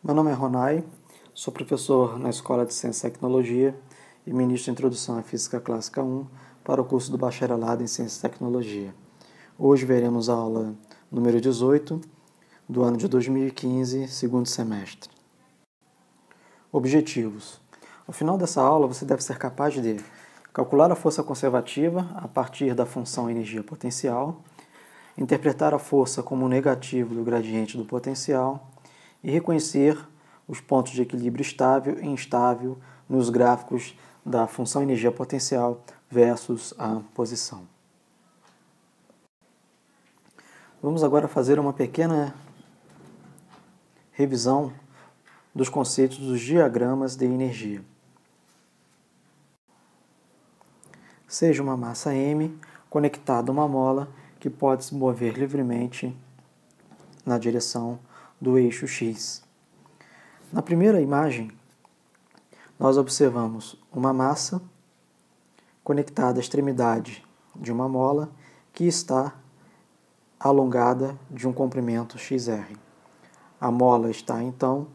Meu nome é Ronai, sou professor na Escola de Ciência e Tecnologia e ministro de Introdução à Física Clássica 1 para o curso do Bacharelado em Ciência e Tecnologia. Hoje veremos a aula número 18 do ano de 2015, segundo semestre. Objetivos. Ao final dessa aula, você deve ser capaz de calcular a força conservativa a partir da função energia potencial, interpretar a força como negativo do gradiente do potencial e reconhecer os pontos de equilíbrio estável e instável nos gráficos da função energia potencial versus a posição. Vamos agora fazer uma pequena revisão dos conceitos dos diagramas de energia. Seja uma massa m conectada a uma mola que pode se mover livremente na direção do eixo x. Na primeira imagem, nós observamos uma massa conectada à extremidade de uma mola que está alongada de um comprimento xr. A mola está, então,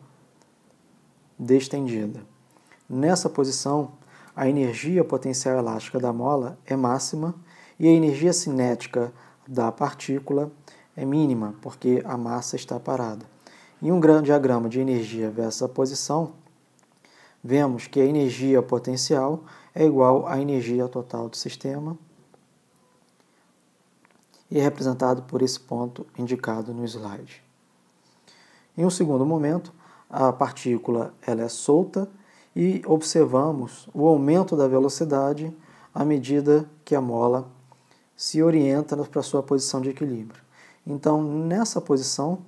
destendida. Nessa posição, a energia potencial elástica da mola é máxima e a energia cinética da partícula é mínima, porque a massa está parada. Em um grande diagrama de energia versus a posição, vemos que a energia potencial é igual à energia total do sistema e é representado por esse ponto indicado no slide. Em um segundo momento, a partícula ela é solta e observamos o aumento da velocidade à medida que a mola se orienta para sua posição de equilíbrio. Então, nessa posição,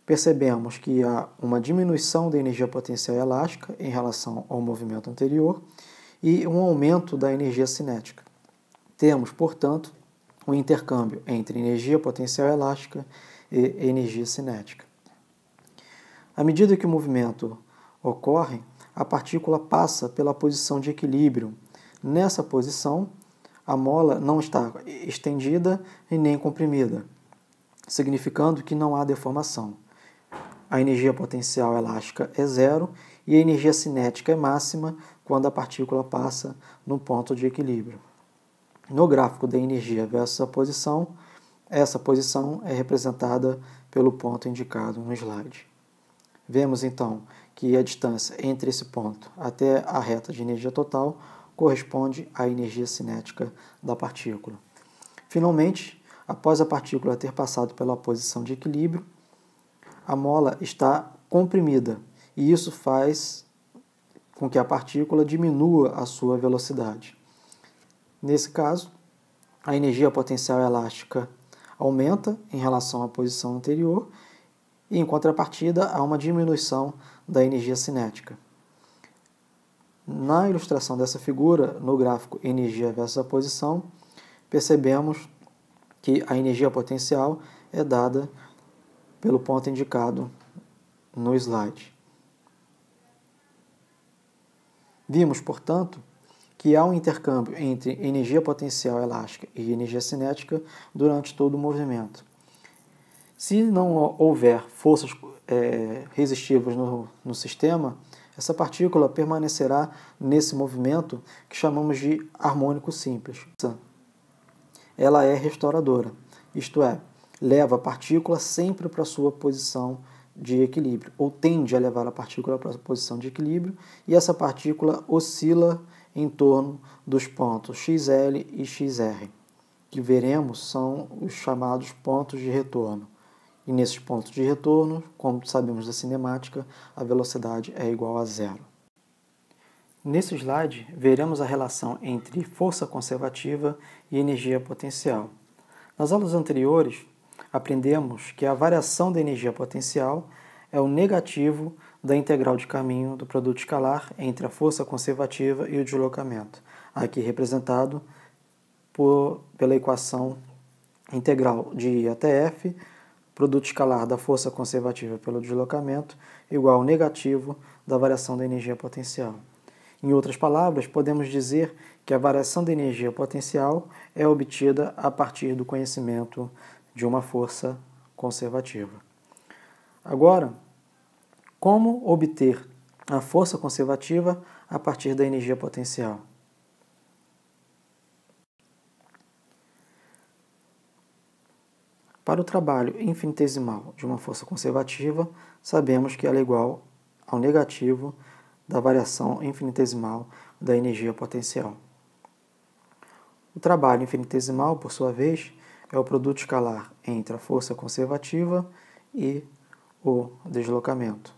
percebemos que há uma diminuição da energia potencial elástica em relação ao movimento anterior e um aumento da energia cinética. Temos, portanto, um intercâmbio entre energia potencial elástica e energia cinética. À medida que o movimento ocorre, a partícula passa pela posição de equilíbrio. Nessa posição, a mola não está estendida e nem comprimida, significando que não há deformação. A energia potencial elástica é zero e a energia cinética é máxima quando a partícula passa no ponto de equilíbrio. No gráfico da energia versus a posição, essa posição é representada pelo ponto indicado no slide. Vemos então que a distância entre esse ponto até a reta de energia total corresponde à energia cinética da partícula. Finalmente, após a partícula ter passado pela posição de equilíbrio, a mola está comprimida e isso faz com que a partícula diminua a sua velocidade. Nesse caso, a energia potencial elástica aumenta em relação à posição anterior e, em contrapartida, há uma diminuição da energia cinética. Na ilustração dessa figura, no gráfico energia versus a posição, percebemos que a energia potencial é dada pelo ponto indicado no slide. Vimos, portanto, que há um intercâmbio entre energia potencial elástica e energia cinética durante todo o movimento. Se não houver forças resistivas no sistema, essa partícula permanecerá nesse movimento que chamamos de harmônico simples. Ela é restauradora, isto é, leva a partícula sempre para a sua posição de equilíbrio, ou tende a levar a partícula para a posição de equilíbrio, e essa partícula oscila em torno dos pontos XL e XR, que veremos são os chamados pontos de retorno. E nesses pontos de retorno, como sabemos da cinemática, a velocidade é igual a zero. Nesse slide, veremos a relação entre força conservativa e energia potencial. Nas aulas anteriores, aprendemos que a variação da energia potencial é o negativo da integral de caminho do produto escalar entre a força conservativa e o deslocamento, aqui representado pela equação integral de I até F, produto escalar da força conservativa pelo deslocamento, igual ao negativo da variação da energia potencial. Em outras palavras, podemos dizer que a variação da energia potencial é obtida a partir do conhecimento de uma força conservativa. Agora, Como obter a força conservativa a partir da energia potencial? Para o trabalho infinitesimal de uma força conservativa, sabemos que ela é igual ao negativo da variação infinitesimal da energia potencial. O trabalho infinitesimal, por sua vez, é o produto escalar entre a força conservativa e o deslocamento,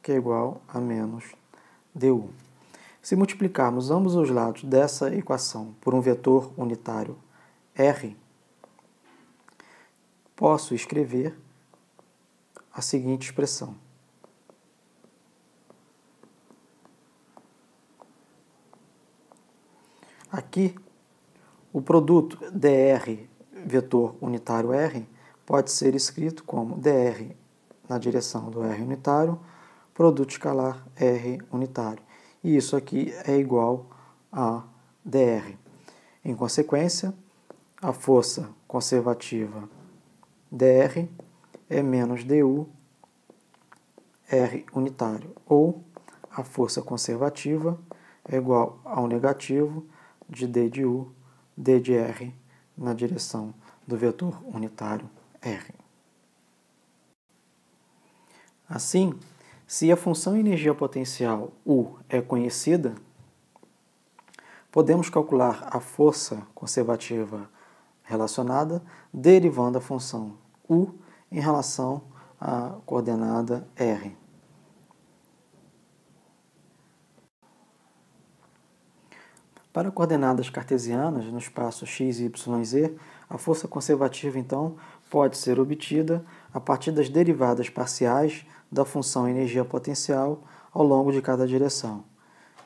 que é igual a menos du. Se multiplicarmos ambos os lados dessa equação por um vetor unitário r, posso escrever a seguinte expressão. Aqui, o produto dr vetor unitário r pode ser escrito como dr na direção do r unitário, produto escalar r unitário. E isso aqui é igual a dr. Em consequência, a força conservativa dr é menos du r unitário, ou a força conservativa é igual ao negativo de d de u, d de r na direção do vetor unitário r. Assim, se a função energia potencial U é conhecida, podemos calcular a força conservativa relacionada derivando a função U em relação à coordenada R. Para coordenadas cartesianas no espaço x, y, z, a força conservativa, então, pode ser obtida a partir das derivadas parciais da função energia potencial ao longo de cada direção.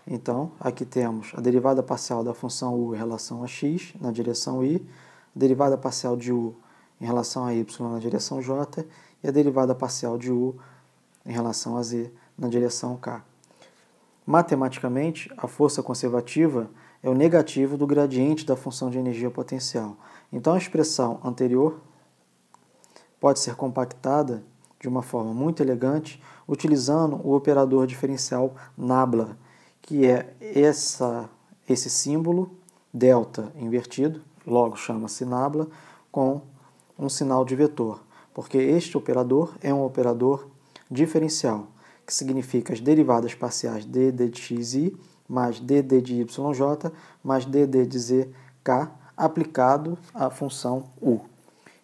Então, aqui temos a derivada parcial da função u em relação a x na direção y, a derivada parcial de u em relação a y na direção j e a derivada parcial de u em relação a z na direção k. Matematicamente, a força conservativa é o negativo do gradiente da função de energia potencial. Então, a expressão anterior pode ser compactada de uma forma muito elegante utilizando o operador diferencial nabla, que é esse símbolo delta invertido, logo chama-se nabla, com um sinal de vetor, porque este operador é um operador diferencial, que significa as derivadas parciais dd de xi mais dd de yj mais dd de zk aplicado à função u.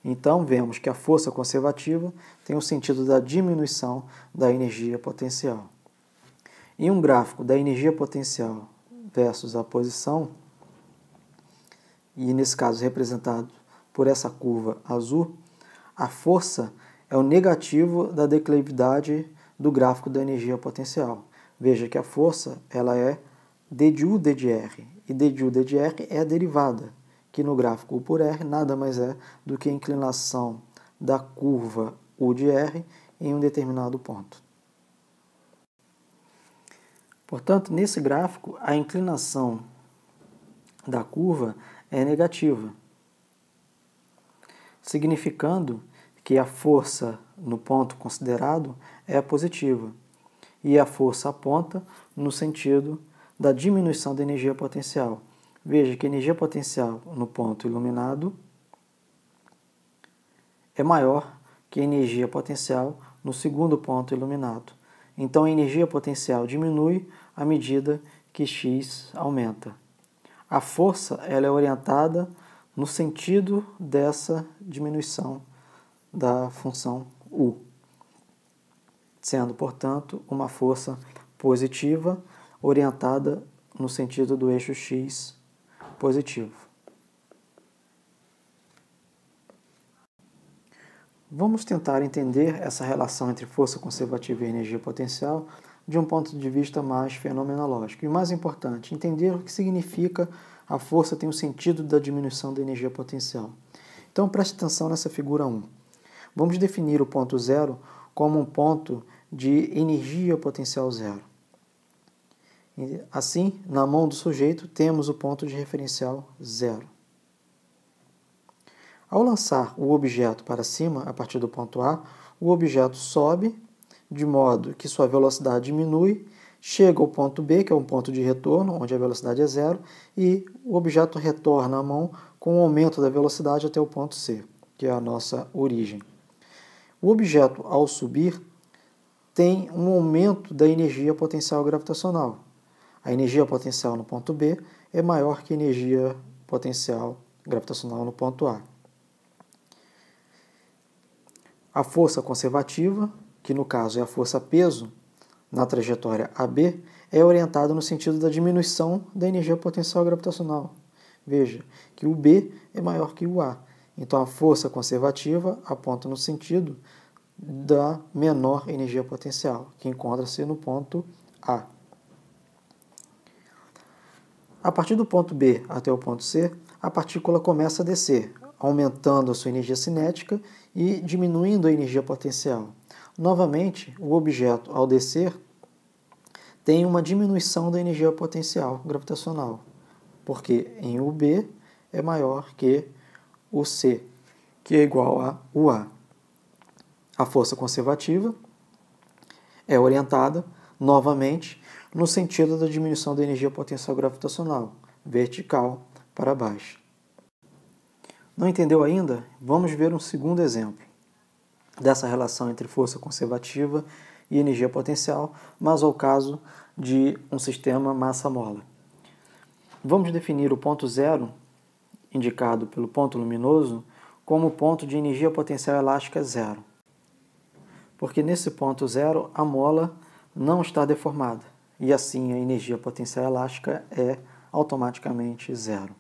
Então, vemos que a força conservativa tem o sentido da diminuição da energia potencial. Em um gráfico da energia potencial versus a posição, e nesse caso representado por essa curva azul, a força é o negativo da declividade do gráfico da energia potencial. Veja que a força ela é d de u, d de r, e d de u, d de r é a derivada, que no gráfico u por r nada mais é do que a inclinação da curva u de r em um determinado ponto. Portanto, nesse gráfico, a inclinação da curva é negativa, significando que a força no ponto considerado é positiva e a força aponta no sentido da diminuição da energia potencial. Veja que a energia potencial no ponto iluminado é maior que a energia potencial no segundo ponto iluminado. Então, a energia potencial diminui à medida que x aumenta. A força ela é orientada no sentido dessa diminuição da função u, sendo, portanto, uma força positiva orientada no sentido do eixo x positivo. Vamos tentar entender essa relação entre força conservativa e energia potencial de um ponto de vista mais fenomenológico. E mais importante, entender o que significa a força tem o sentido da diminuição da energia potencial. Então, preste atenção nessa figura 1. Vamos definir o ponto zero como um ponto de energia potencial zero. Assim, na mão do sujeito, temos o ponto de referencial zero. Ao lançar o objeto para cima, a partir do ponto A, o objeto sobe de modo que sua velocidade diminui, chega ao ponto B, que é um ponto de retorno, onde a velocidade é zero, e o objeto retorna à mão com o aumento da velocidade até o ponto C, que é a nossa origem. O objeto, ao subir, tem um aumento da energia potencial gravitacional. A energia potencial no ponto B é maior que a energia potencial gravitacional no ponto A. A força conservativa, que no caso é a força peso, na trajetória AB, é orientada no sentido da diminuição da energia potencial gravitacional. Veja que o B é maior que o A. Então a força conservativa aponta no sentido da menor energia potencial, que encontra-se no ponto A. A partir do ponto B até o ponto C, a partícula começa a descer, aumentando a sua energia cinética e diminuindo a energia potencial. Novamente, o objeto, ao descer, tem uma diminuição da energia potencial gravitacional, porque em UB é maior que o C, que é igual a UA. A força conservativa é orientada, novamente, no sentido da diminuição da energia potencial gravitacional, vertical para baixo. Não entendeu ainda? Vamos ver um segundo exemplo dessa relação entre força conservativa e energia potencial, mas ao caso de um sistema massa-mola. Vamos definir o ponto zero, indicado pelo ponto luminoso, como ponto de energia potencial elástica zero, porque nesse ponto zero a mola não está deformada, e assim a energia potencial elástica é automaticamente zero.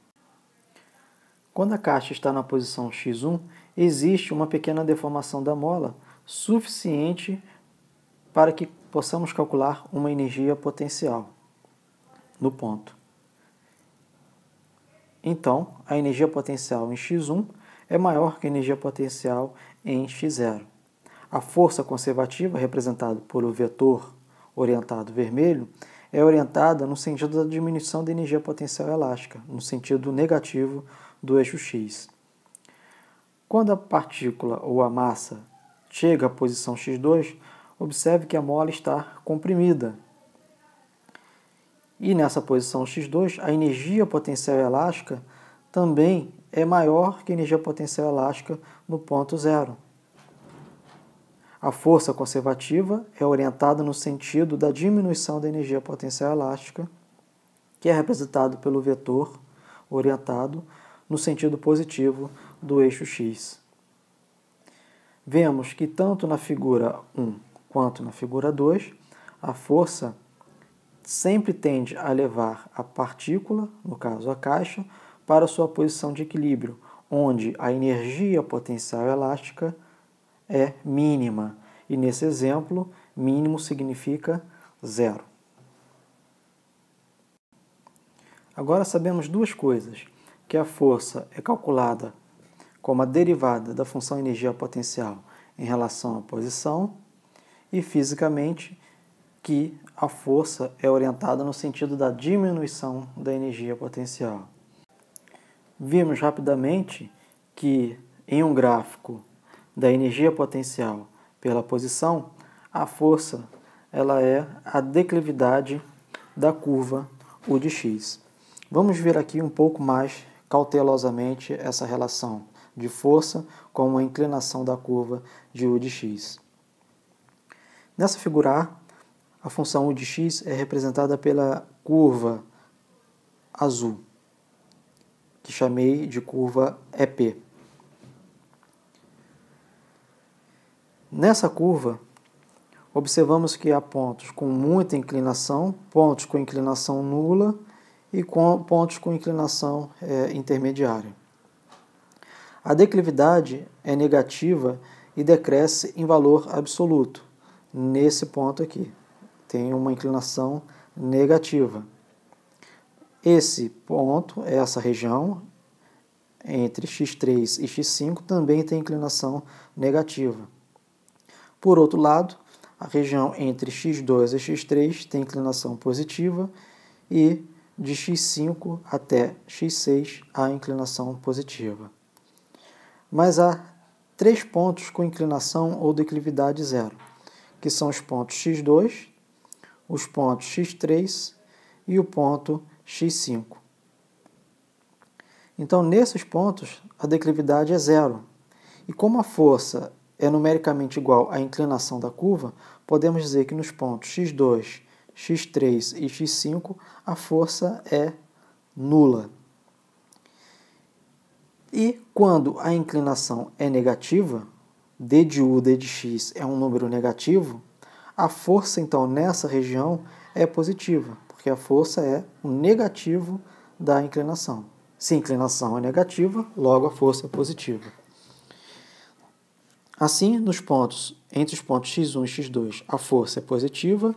Quando a caixa está na posição x1, existe uma pequena deformação da mola suficiente para que possamos calcular uma energia potencial no ponto. Então, a energia potencial em x1 é maior que a energia potencial em x0. A força conservativa, representada por o vetor orientado vermelho, é orientada no sentido da diminuição da energia potencial elástica, no sentido negativo do eixo x. Quando a partícula ou a massa chega à posição x2, observe que a mola está comprimida. E nessa posição x2, a energia potencial elástica também é maior que a energia potencial elástica no ponto zero. A força conservativa é orientada no sentido da diminuição da energia potencial elástica, que é representado pelo vetor orientado no sentido positivo do eixo x. Vemos que tanto na figura 1 quanto na figura 2, a força sempre tende a levar a partícula, no caso a caixa, para sua posição de equilíbrio, onde a energia potencial elástica é mínima. E nesse exemplo, mínimo significa zero. Agora sabemos duas coisas, que a força é calculada como a derivada da função energia potencial em relação à posição e, fisicamente, que a força é orientada no sentido da diminuição da energia potencial. Vimos rapidamente que, em um gráfico da energia potencial pela posição, a força ela é a declividade da curva U de x. Vamos ver aqui um pouco mais cautelosamente essa relação de força com a inclinação da curva de U de x. Nessa figura a função U de x é representada pela curva azul, que chamei de curva EP. Nessa curva, observamos que há pontos com muita inclinação, pontos com inclinação nula e pontos com inclinação intermediária. A declividade é negativa e decresce em valor absoluto. Nesse ponto aqui, tem uma inclinação negativa. Esse ponto, essa região, entre x3 e x5, também tem inclinação negativa. Por outro lado, a região entre x2 e x3 tem inclinação positiva e de x5 até x6 há inclinação positiva. Mas há 3 pontos com inclinação ou declividade zero, que são os pontos x2, os pontos x3 e o ponto x5. Então, nesses pontos, a declividade é zero. E como a força é numericamente igual à inclinação da curva, podemos dizer que nos pontos x2, x3 e x5, a força é nula. E quando a inclinação é negativa, d de u, d de x é um número negativo, a força, então, nessa região é positiva, porque a força é o negativo da inclinação. Se a inclinação é negativa, logo a força é positiva. Assim, entre os pontos x1 e x2, a força é positiva.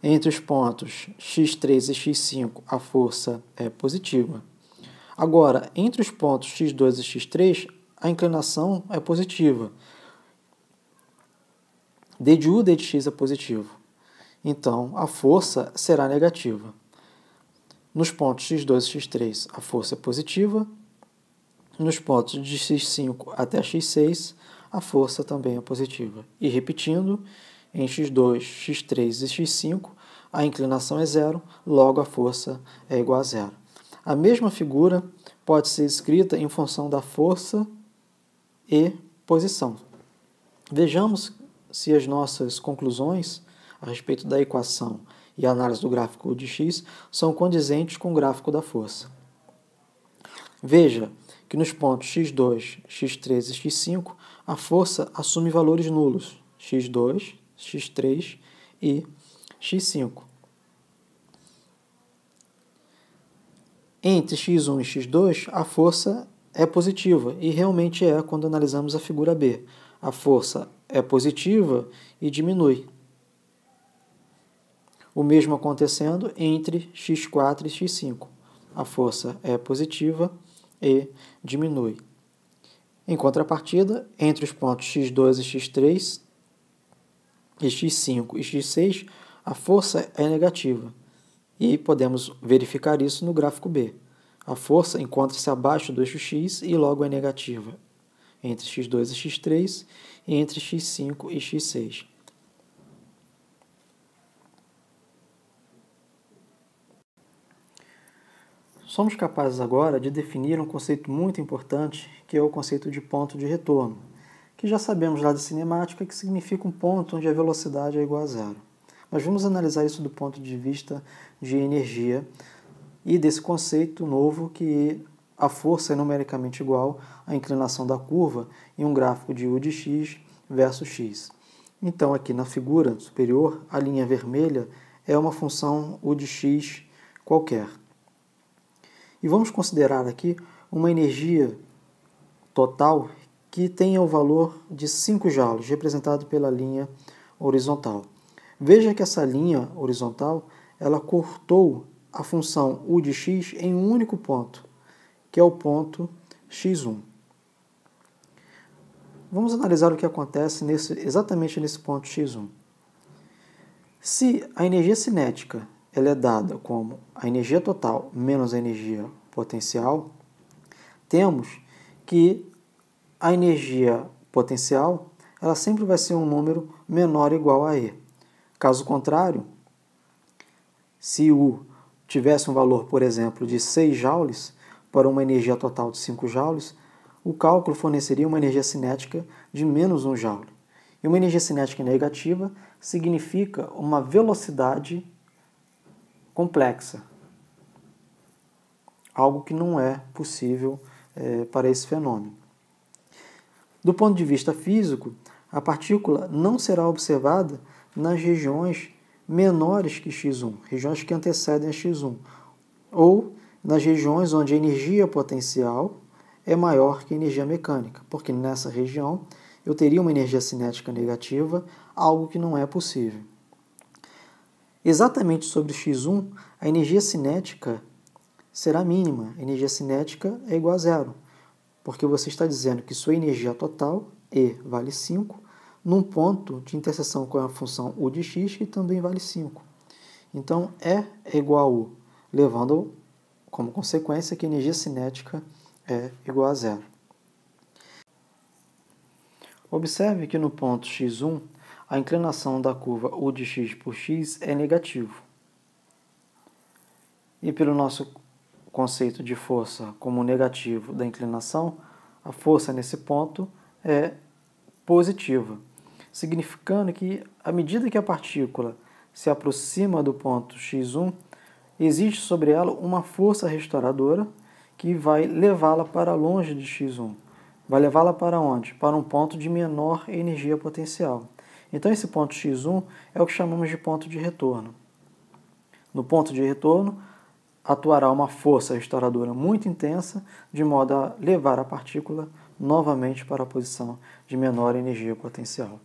Entre os pontos x3 e x5, a força é positiva. Agora, entre os pontos x2 e x3, a inclinação é positiva. d de u, d de x é positivo. Então, a força será negativa. Nos pontos x2 e x3, a força é positiva. Nos pontos de x5 até x6, a força também é positiva. E repetindo, em x2, x3 e x5, a inclinação é zero, logo a força é igual a zero. A mesma figura pode ser escrita em função da força e posição. Vejamos se as nossas conclusões a respeito da equação e a análise do gráfico de x são condizentes com o gráfico da força. Veja que nos pontos x2, x3 e x5, a força assume valores nulos, x2, x3 e x5. Entre x1 e x2, a força é positiva, e realmente é quando analisamos a figura B. A força é positiva e diminui. O mesmo acontecendo entre x4 e x5. A força é positiva e diminui. Em contrapartida, entre os pontos x2 e x3, e x5 e x6, a força é negativa. E podemos verificar isso no gráfico B. A força encontra-se abaixo do eixo x e logo é negativa entre x2 e x3 e entre x5 e x6. Somos capazes agora de definir um conceito muito importante, que é o conceito de ponto de retorno, que já sabemos lá de cinemática que significa um ponto onde a velocidade é igual a zero. Mas vamos analisar isso do ponto de vista de energia e desse conceito novo que a força é numericamente igual à inclinação da curva em um gráfico de u de x versus x. Então, aqui na figura superior, a linha vermelha é uma função u de x qualquer. E vamos considerar aqui uma energia total que tenha o valor de 5 joules, representado pela linha horizontal. Veja que essa linha horizontal ela cortou a função u de x em um único ponto, que é o ponto x1. Vamos analisar o que acontece exatamente nesse ponto x1. Se a energia cinética ela é dada como a energia total menos a energia potencial, temos que a energia potencial ela sempre vai ser um número menor ou igual a E. Caso contrário, se U tivesse um valor, por exemplo, de 6 joules para uma energia total de 5 joules, o cálculo forneceria uma energia cinética de menos 1 joule. E uma energia cinética negativa significa uma velocidade complexa, algo que não é possível para esse fenômeno. Do ponto de vista físico, a partícula não será observada nas regiões menores que x1, regiões que antecedem a x1, ou nas regiões onde a energia potencial é maior que a energia mecânica, porque nessa região eu teria uma energia cinética negativa, algo que não é possível. Exatamente sobre x1, a energia cinética será mínima, a energia cinética é igual a zero, porque você está dizendo que sua energia total, E, vale 5, num ponto de interseção com a função u de x, que também vale 5. Então, E é igual a U, levando como consequência que a energia cinética é igual a zero. Observe que no ponto x1, a inclinação da curva U de x por x é negativo. E pelo nosso conceito de força como negativo da inclinação, a força nesse ponto é positiva, significando que, à medida que a partícula se aproxima do ponto x1, existe sobre ela uma força restauradora que vai levá-la para longe de x1. Vai levá-la para onde? Para um ponto de menor energia potencial. Então, esse ponto x1 é o que chamamos de ponto de retorno. No ponto de retorno, atuará uma força restauradora muito intensa, de modo a levar a partícula novamente para a posição de menor energia potencial.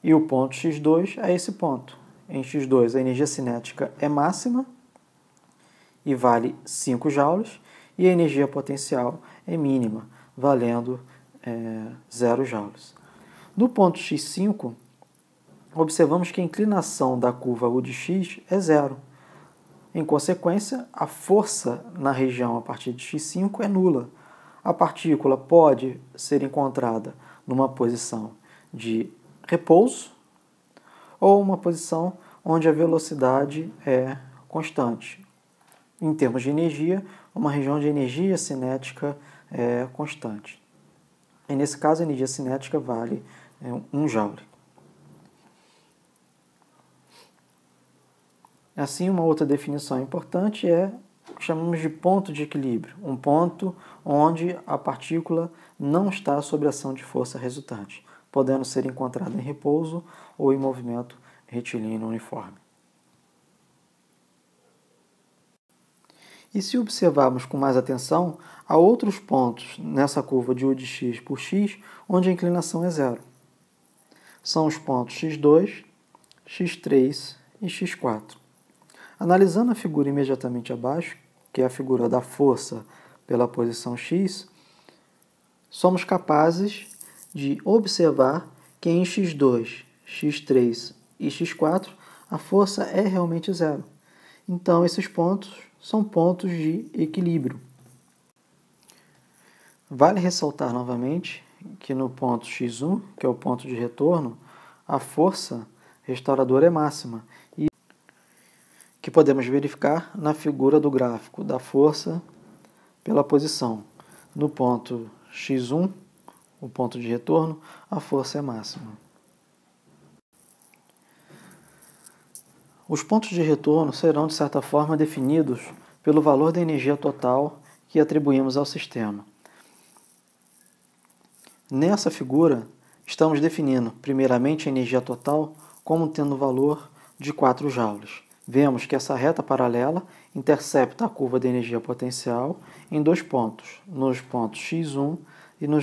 E o ponto x2 é esse ponto. Em x2, a energia cinética é máxima e vale 5 joules, e a energia potencial é mínima, valendo 0 joules. No ponto x5, observamos que a inclinação da curva U de x é zero. Em consequência, a força na região a partir de x5 é nula. A partícula pode ser encontrada numa posição de repouso ou uma posição onde a velocidade é constante. Em termos de energia, uma região de energia cinética constante. E nesse caso, a energia cinética vale 1 joule. Assim, uma outra definição importante é o que chamamos de ponto de equilíbrio, um ponto onde a partícula não está sob ação de força resultante, podendo ser encontrada em repouso ou em movimento retilíneo uniforme. E se observarmos com mais atenção, há outros pontos nessa curva de U de x por x, onde a inclinação é zero. São os pontos x2, x3 e x4. Analisando a figura imediatamente abaixo, que é a figura da força pela posição x, somos capazes de observar que em x2, x3 e x4 a força é realmente zero. Então, esses pontos são pontos de equilíbrio. Vale ressaltar novamente que no ponto x1, que é o ponto de retorno, a força restauradora é máxima, e que podemos verificar na figura do gráfico da força pela posição. No ponto x1, o ponto de retorno, a força é máxima. Os pontos de retorno serão, de certa forma, definidos pelo valor da energia total que atribuímos ao sistema. Nessa figura, estamos definindo, primeiramente, a energia total como tendo o valor de 4 joules. Vemos que essa reta paralela intercepta a curva de energia potencial em dois pontos, nos pontos x1 e no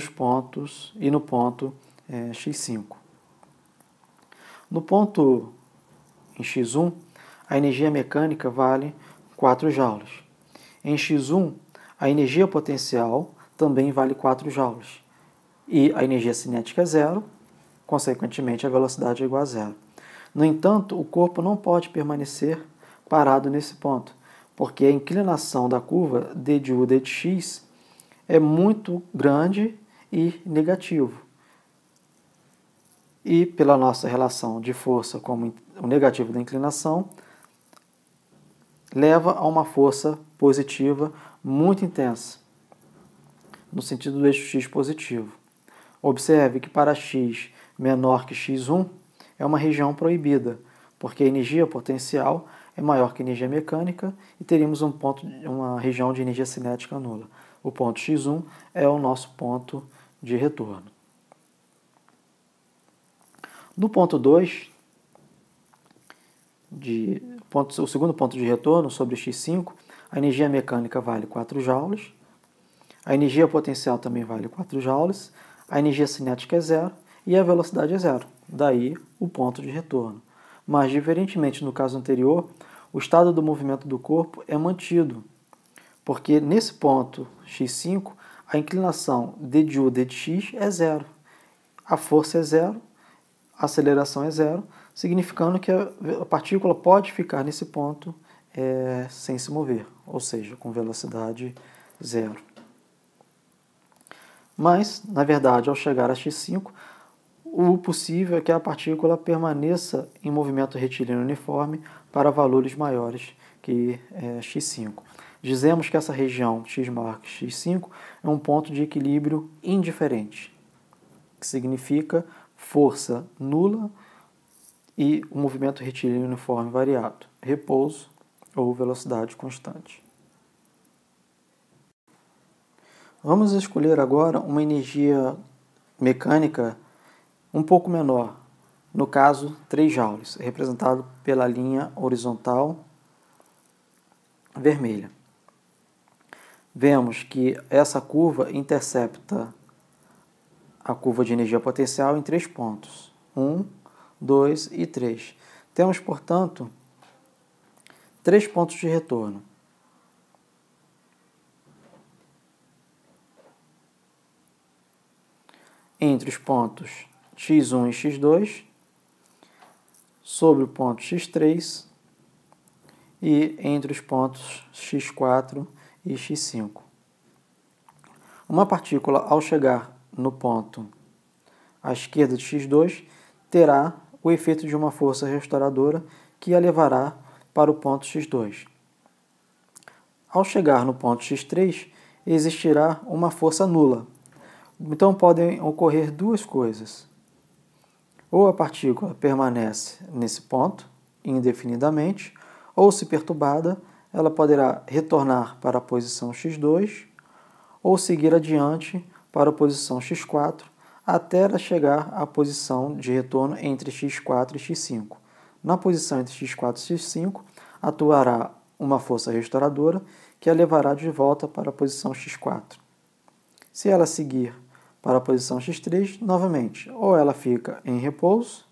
ponto x5. No ponto em x1, a energia mecânica vale 4 joules. Em x1, a energia potencial também vale 4 joules. E a energia cinética é zero, consequentemente a velocidade é igual a zero. No entanto, o corpo não pode permanecer parado nesse ponto, porque a inclinação da curva d de u de x é muito grande e negativo. E pela nossa relação de força como o negativo da inclinação, leva a uma força positiva muito intensa, no sentido do eixo x positivo. Observe que para x menor que x1 é uma região proibida, porque a energia potencial é maior que a energia mecânica e teríamos uma região de energia cinética nula. O ponto x1 é o nosso ponto de retorno. No ponto 2, o segundo ponto de retorno sobre x5, a energia mecânica vale 4 joules, a energia potencial também vale 4 joules, a energia cinética é zero e a velocidade é zero. Daí o ponto de retorno. Mas, diferentemente no caso anterior, o estado do movimento do corpo é mantido, porque nesse ponto x5, a inclinação d de u d de x é zero. A força é zero, a aceleração é zero, significando que a partícula pode ficar nesse ponto sem se mover, ou seja, com velocidade zero. Mas, na verdade, ao chegar a x5, o possível é que a partícula permaneça em movimento retilíneo uniforme para valores maiores que x5. Dizemos que essa região x maior que x5 é um ponto de equilíbrio indiferente, que significa força nula e o movimento retilíneo uniforme variado, repouso ou velocidade constante. Vamos escolher agora uma energia mecânica um pouco menor, no caso 3 joules, representado pela linha horizontal vermelha. Vemos que essa curva intercepta a curva de energia potencial em 3 pontos, 1, 2 e 3. Temos, portanto, 3 pontos de retorno. Entre os pontos x1 e x2, sobre o ponto x3 e entre os pontos x4 e x5. Uma partícula, ao chegar no ponto à esquerda de x2, terá o efeito de uma força restauradora que a levará para o ponto x2. Ao chegar no ponto x3, existirá uma força nula. Então podem ocorrer duas coisas. Ou a partícula permanece nesse ponto indefinidamente, ou, se perturbada, ela poderá retornar para a posição x2 ou seguir adiante para a posição x4 até ela chegar à posição de retorno entre x4 e x5. Na posição entre x4 e x5, atuará uma força restauradora que a levará de volta para a posição x4. Se ela seguir para a posição x3, novamente, ou ela fica em repouso,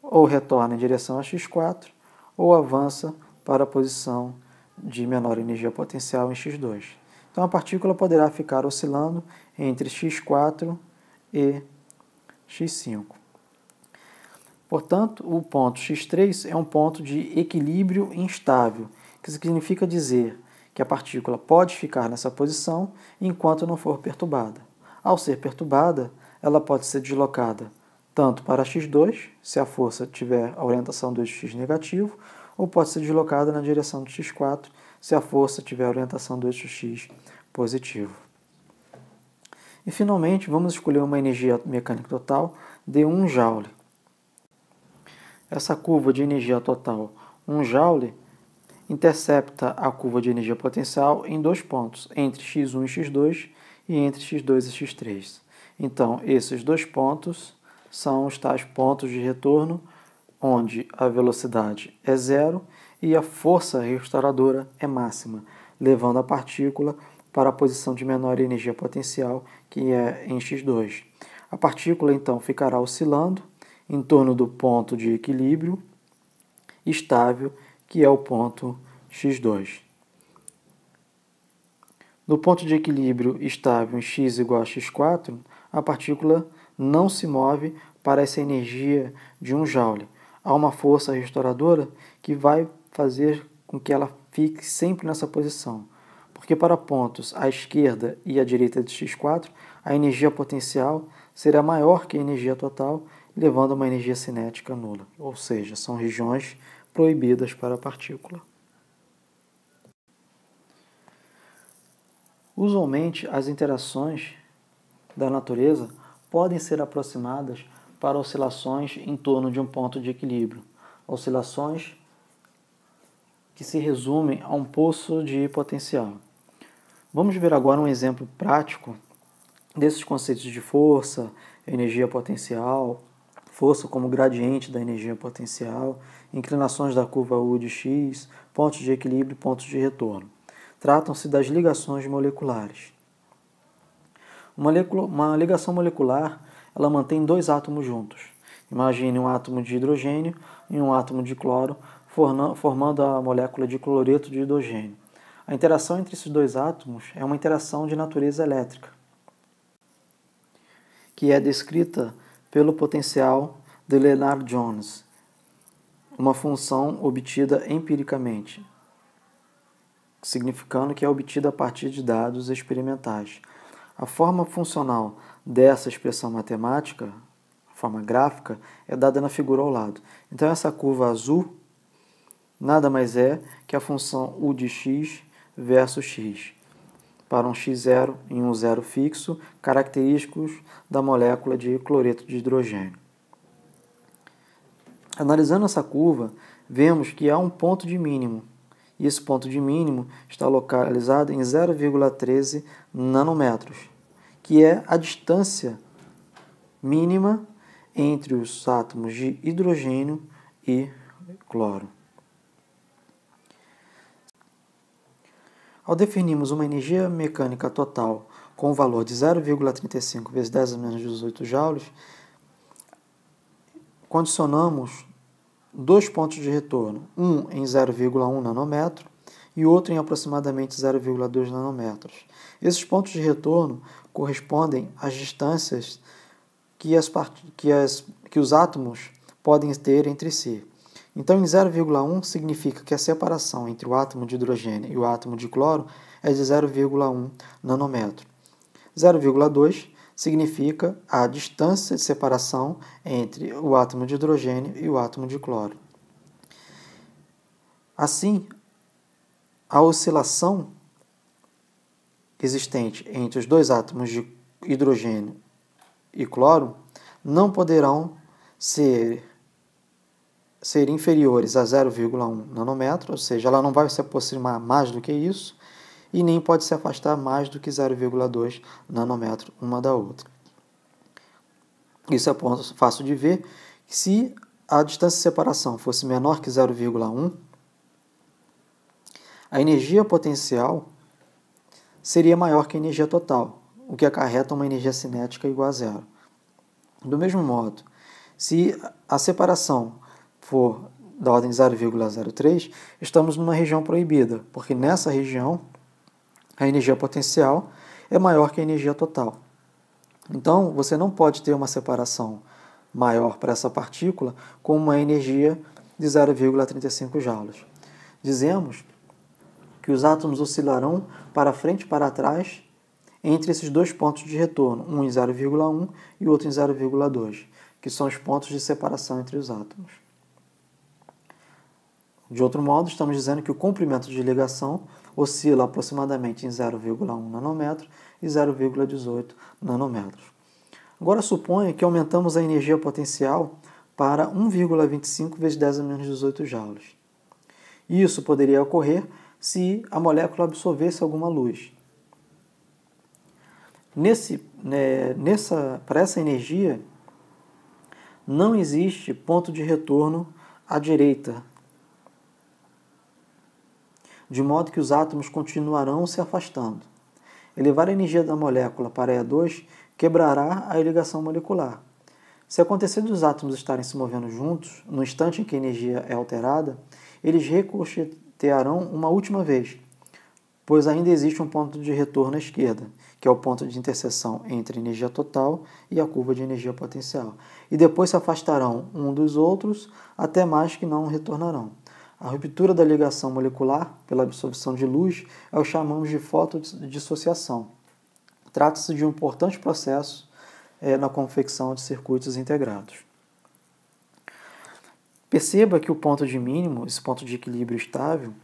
ou retorna em direção a x4, ou avança para a posição de menor energia potencial em x2. Então a partícula poderá ficar oscilando entre x4 e x5. Portanto, o ponto x3 é um ponto de equilíbrio instável, que significa dizer que a partícula pode ficar nessa posição enquanto não for perturbada. Ao ser perturbada, ela pode ser deslocada tanto para x2, se a força tiver a orientação do eixo x negativo, ou pode ser deslocada na direção de x4, se a força tiver a orientação do eixo x positivo. E, finalmente, vamos escolher uma energia mecânica total de 1 joule. Essa curva de energia total, 1 joule, intercepta a curva de energia potencial em 2 pontos, entre x1 e x2 e entre x2 e x3. Então, esses 2 pontos são os tais pontos de retorno, onde a velocidade é zero e a força restauradora é máxima, levando a partícula para a posição de menor energia potencial, que é em x2. A partícula, então, ficará oscilando em torno do ponto de equilíbrio estável, que é o ponto x2. No ponto de equilíbrio estável em x igual a x4, a partícula não se move para essa energia de 1 joule. Há uma força restauradora que vai fazer com que ela fique sempre nessa posição. Porque para pontos à esquerda e à direita de x4, a energia potencial será maior que a energia total, levando a uma energia cinética nula. Ou seja, são regiões proibidas para a partícula. Usualmente, as interações da natureza podem ser aproximadas para oscilações em torno de um ponto de equilíbrio. Oscilações que se resumem a um poço de potencial. Vamos ver agora um exemplo prático desses conceitos de força, energia potencial, força como gradiente da energia potencial, inclinações da curva U de x, pontos de equilíbrio e pontos de retorno. Tratam-se das ligações moleculares. Uma ligação molecular, ela mantém 2 átomos juntos. Imagine um átomo de hidrogênio e um átomo de cloro, formando a molécula de cloreto de hidrogênio. A interação entre esses 2 átomos é uma interação de natureza elétrica, que é descrita pelo potencial de Lennard-Jones, uma função obtida empiricamente, significando que é obtida a partir de dados experimentais. A forma funcional dessa expressão matemática, forma gráfica, é dada na figura ao lado. Então, essa curva azul nada mais é que a função u de x versus x, para um x0 e um zero fixo, característicos da molécula de cloreto de hidrogênio. Analisando essa curva, vemos que há um ponto de mínimo, e esse ponto de mínimo está localizado em 0,13 nanômetros, que é a distância mínima entre os átomos de hidrogênio e cloro. Ao definirmos uma energia mecânica total com o valor de 0,35 vezes 10 a menos 18 joules, condicionamos dois pontos de retorno, um em 0,1 nanômetro e outro em aproximadamente 0,2 nanômetros. Esses pontos de retorno correspondem às distâncias que os átomos podem ter entre si. Então, em 0,1 significa que a separação entre o átomo de hidrogênio e o átomo de cloro é de 0,1 nanômetro. 0,2 significa a distância de separação entre o átomo de hidrogênio e o átomo de cloro. Assim, a oscilação existente entre os dois átomos de hidrogênio e cloro não poderão ser inferiores a 0,1 nanômetro, ou seja, ela não vai se aproximar mais do que isso, e nem pode se afastar mais do que 0,2 nanômetro uma da outra. Isso é ponto fácil de ver. Se a distância de separação fosse menor que 0,1, a energia potencial seria maior que a energia total, o que acarreta uma energia cinética igual a zero. Do mesmo modo, se a separação for da ordem de 0,03, estamos numa região proibida, porque nessa região a energia potencial é maior que a energia total. Então, você não pode ter uma separação maior para essa partícula com uma energia de 0,35 joules. Dizemos que os átomos oscilarão para frente e para trás entre esses dois pontos de retorno, um em 0,1 e outro em 0,2, que são os pontos de separação entre os átomos. De outro modo, estamos dizendo que o comprimento de ligação oscila aproximadamente em 0,1 nanômetro e 0,18 nanômetros. Agora suponha que aumentamos a energia potencial para 1,25 vezes 10 a menos 18 joules. Isso poderia ocorrer se a molécula absorvesse alguma luz. Para essa energia, não existe ponto de retorno à direita, de modo que os átomos continuarão se afastando. Elevar a energia da molécula para E2 quebrará a ligação molecular. Se acontecer dos átomos estarem se movendo juntos, no instante em que a energia é alterada, eles ricochetearão uma última vez, pois ainda existe um ponto de retorno à esquerda, que é o ponto de interseção entre a energia total e a curva de energia potencial. E depois se afastarão um dos outros, até mais que não retornarão. A ruptura da ligação molecular pela absorção de luz é o que chamamos de fotodissociação. Trata-se de um importante processo na confecção de circuitos integrados. Perceba que o ponto de mínimo, esse ponto de equilíbrio estável,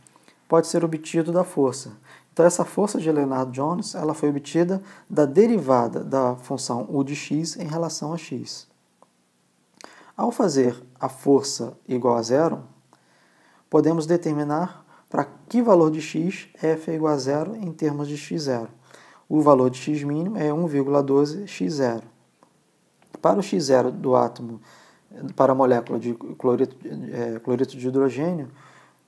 pode ser obtido da força. Então, essa força de Lennard-Jones ela foi obtida da derivada da função u de x em relação a x. Ao fazer a força igual a zero, podemos determinar para que valor de x f é igual a zero em termos de x0. O valor de x mínimo é 1,12 x0. Para o x0 do átomo, para a molécula de cloreto de hidrogênio,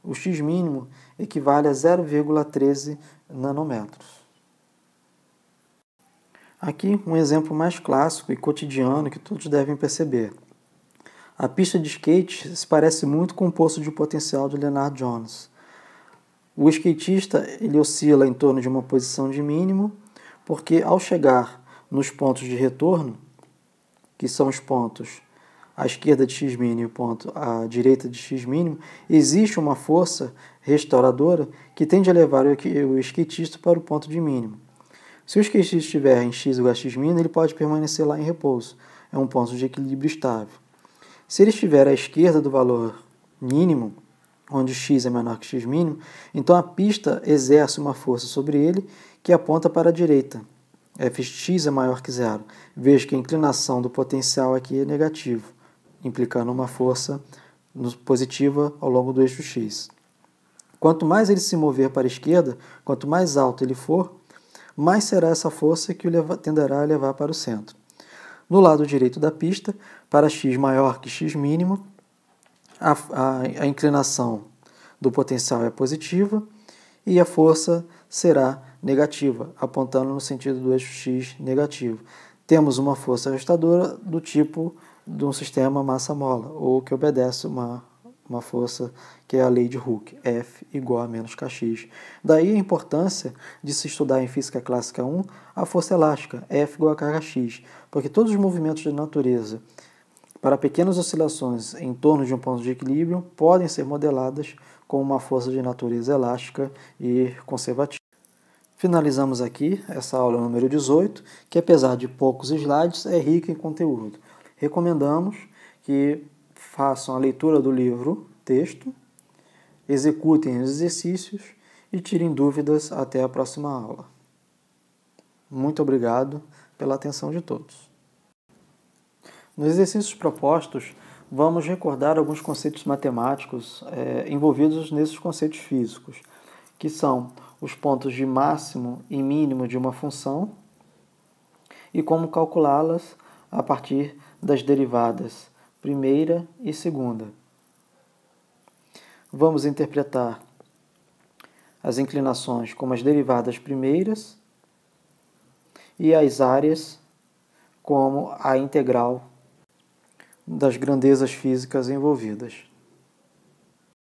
o x mínimo equivale a 0,13 nanômetros. Aqui um exemplo mais clássico e cotidiano que todos devem perceber. A pista de skate se parece muito com o poço de potencial de Lennard-Jones. O skatista ele oscila em torno de uma posição de mínimo, porque ao chegar nos pontos de retorno, que são os pontos à esquerda de x mínimo e o ponto à direita de x mínimo, existe uma força restauradora que tende a levar o skatista para o ponto de mínimo. Se o skatista estiver em x igual a x mínimo, ele pode permanecer lá em repouso. é um ponto de equilíbrio estável. Se ele estiver à esquerda do valor mínimo, onde x é menor que x mínimo, então a pista exerce uma força sobre ele que aponta para a direita. Fx é maior que zero. Veja que a inclinação do potencial aqui é negativo, implicando uma força positiva ao longo do eixo x. Quanto mais ele se mover para a esquerda, quanto mais alto ele for, mais será essa força que o tenderá a levar para o centro. No lado direito da pista, para x maior que x mínimo, a inclinação do potencial é positiva e a força será negativa, apontando no sentido do eixo x negativo. Temos uma força ajustadora do tipo de um sistema massa-mola, ou que obedece uma força que é a lei de Hooke, F igual a menos kx. Daí a importância de se estudar em Física Clássica 1 a força elástica, F igual a kx, porque todos os movimentos da natureza, para pequenas oscilações em torno de um ponto de equilíbrio, podem ser modeladas com uma força de natureza elástica e conservativa. Finalizamos aqui essa aula número 18, que apesar de poucos slides, é rica em conteúdo. Recomendamos que façam a leitura do livro texto, executem os exercícios e tirem dúvidas até a próxima aula. Muito obrigado pela atenção de todos. Nos exercícios propostos, vamos recordar alguns conceitos matemáticos envolvidos nesses conceitos físicos, que são os pontos de máximo e mínimo de uma função e como calculá-las a partir das derivadas primeira e segunda. Vamos interpretar as inclinações como as derivadas primeiras e as áreas como a integral das grandezas físicas envolvidas.